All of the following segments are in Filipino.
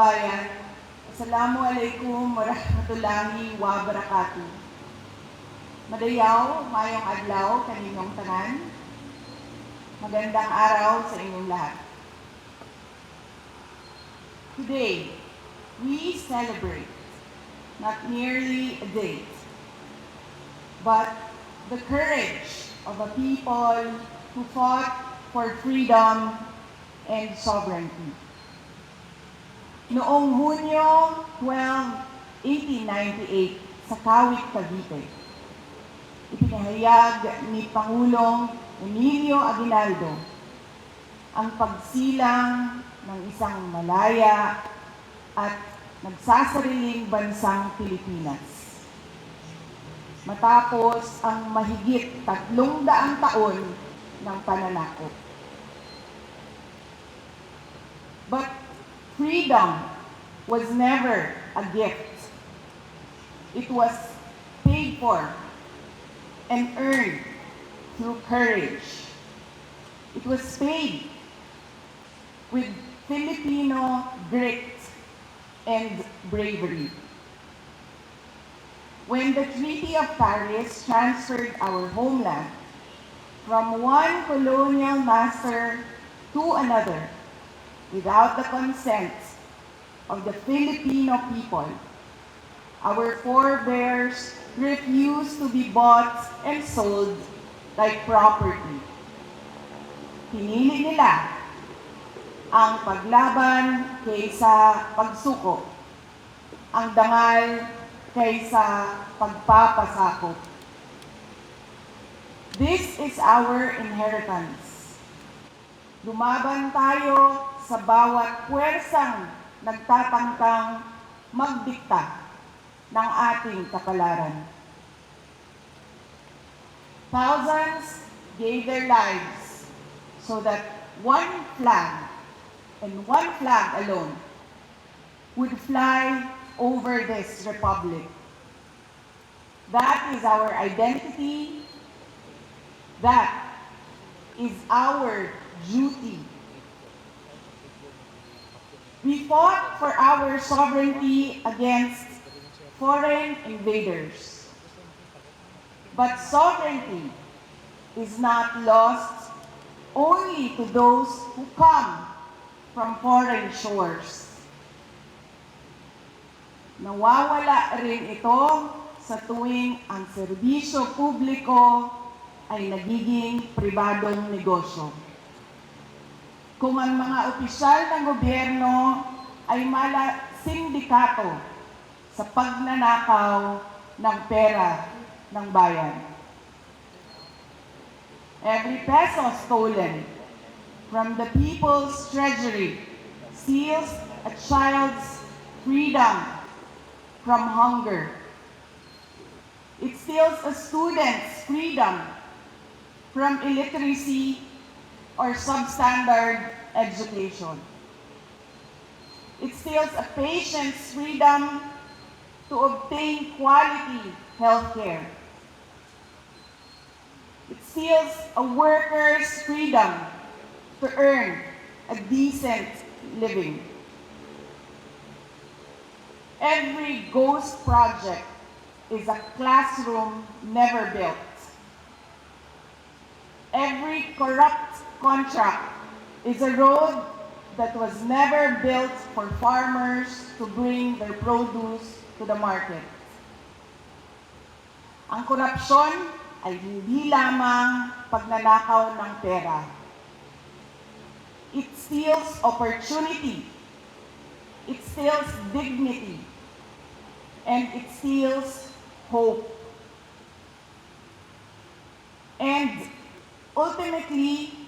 kababayan, Assalamualaikum warahmatullahi wabarakatuh. Madayaw, mayong adlaw kaninyong tanan. Magandang araw sa inyong lahat. Today, we celebrate not merely a date, but the courage of a people who fought for freedom and sovereignty. Noong Hunyo 12, 1898 sa Kawit, Cavite, ipinahayag ni Pangulong Emilio Aguinaldo ang pagsilang ng isang malaya at nagsasariling bansang Pilipinas. Matapos ang mahigit 300 taon ng pananakop. But freedom was never a gift. It was paid for and earned through courage. It was paid with Filipino grit and bravery. When the Treaty of Paris transferred our homeland from one colonial master to another, without the consent of the Filipino people, our forebears refused to be bought and sold like property. Pinili nila ang paglaban kaysa pagsuko, ang dangal kaysa pagpapasakop. This is our inheritance. Lumaban tayo sa bawat puwersang nagtatangkang magdikta ng ating kapalaran. Thousands gave their lives so that one flag, and one flag alone, would fly over this republic. That is our identity. That is our duty. We fought for our sovereignty against foreign invaders. But sovereignty is not lost only to those who come from foreign shores. Nawawala rin ito sa tuwing ang serbisyo publiko ay nagiging pribadong negosyo. Kung ang mga opisyal ng gobyerno ay sindikato sa pagnanakaw ng pera ng bayan. Every peso stolen from the people's treasury steals a child's freedom from hunger. It steals a student's freedom from illiteracy or substandard education. It steals a patient's freedom to obtain quality health care. It steals a worker's freedom to earn a decent living. Every ghost project is a classroom never built. Every corrupt contract is a road that was never built for farmers to bring their produce to the market. Ang korupsyon ay hindi lamang pagnanakaw ng pera. It steals opportunity, it steals dignity, and it steals hope. And ultimately,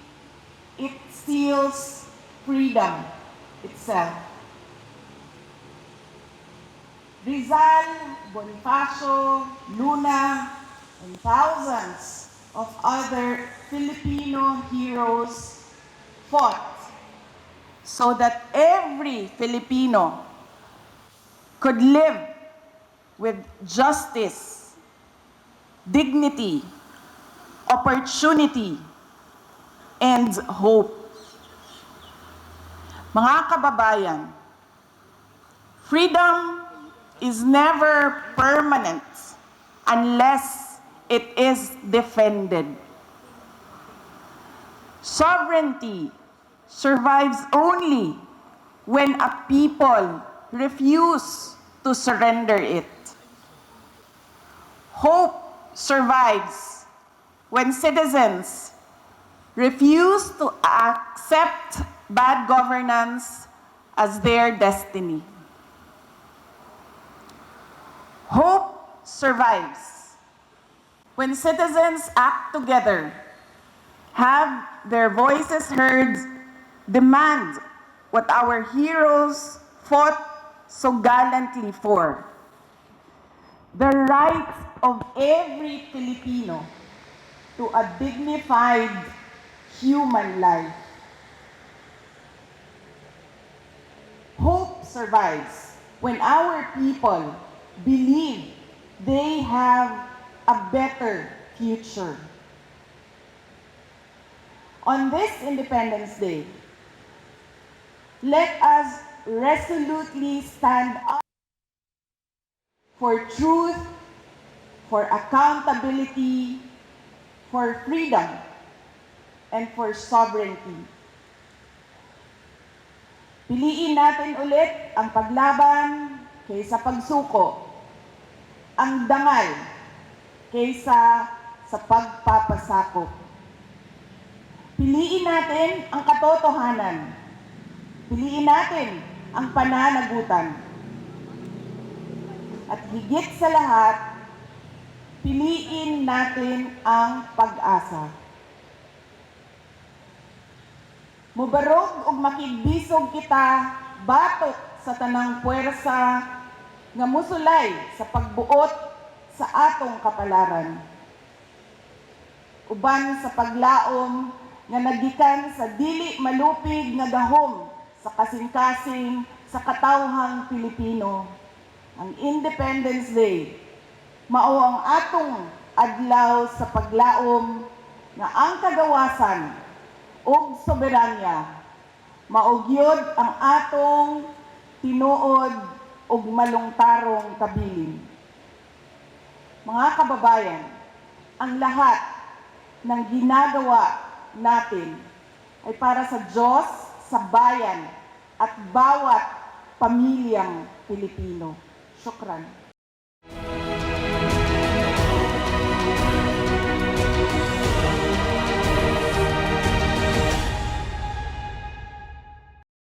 it steals freedom itself. Rizal, Bonifacio, Luna, and thousands of other Filipino heroes fought so that every Filipino could live with justice, dignity, opportunity, and hope. Mga kababayan, Freedom is never permanent unless it is defended. Sovereignty survives only when a people refuse to surrender it. Hope survives when citizens refuse to accept bad governance as their destiny. Hope survives when citizens act together, have their voices heard, demand what our heroes fought so gallantly for: the rights of every Filipino to a dignified human life. Hope survives when our people believe they have a better future. On this Independence Day, let us resolutely stand up for truth, for accountability, for freedom, and for sovereignty. Piliin natin ulit ang paglaban kaysa pagsuko, ang dangal kaysa sa pagpapasakop. Piliin natin ang katotohanan. Piliin natin ang pananagutan. At higit sa lahat, piliin natin ang pag-asa. Mubarog ug makigbisog kita batok sa tanang puwersa nga musulay sa pagbuot sa atong kapalaran. Uban sa paglaom nga nagikan sa dili malupig nga gahom sa kasing-kasing sa katawhang Pilipino. Ang Independence Day mao ang atong adlaw sa paglaom nga ang kagawasan ug soberanya maugyod ang atong tinuod ug malungtarong kabilin. Mga kababayan, ang lahat ng ginagawa natin ay para sa Diyos, sa bayan, at bawat pamilyang Pilipino. Syukran.